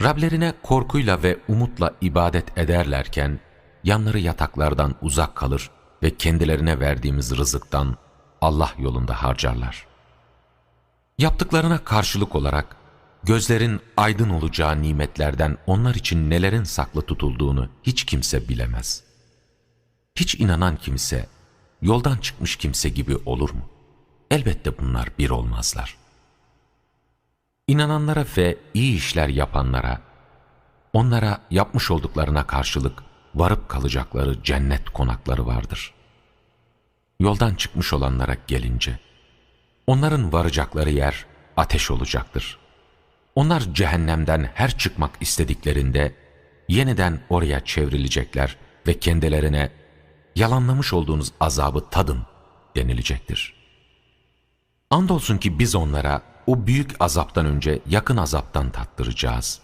Rablerine korkuyla ve umutla ibadet ederlerken, yanları yataklardan uzak kalır ve kendilerine verdiğimiz rızıktan Allah yolunda harcarlar. Yaptıklarına karşılık olarak, gözlerin aydın olacağı nimetlerden onlar için nelerin saklı tutulduğunu hiç kimse bilemez. Hiç inanan kimse, yoldan çıkmış kimse gibi olur mu? Elbette bunlar bir olmazlar. İnananlara ve iyi işler yapanlara, onlara yapmış olduklarına karşılık varıp kalacakları cennet konakları vardır. Yoldan çıkmış olanlara gelince, onların varacakları yer ateş olacaktır. Onlar cehennemden her çıkmak istediklerinde yeniden oraya çevrilecekler ve kendilerine yalanlamış olduğunuz azabı tadın denilecektir. Andolsun ki biz onlara o büyük azaptan önce yakın azaptan tattıracağız.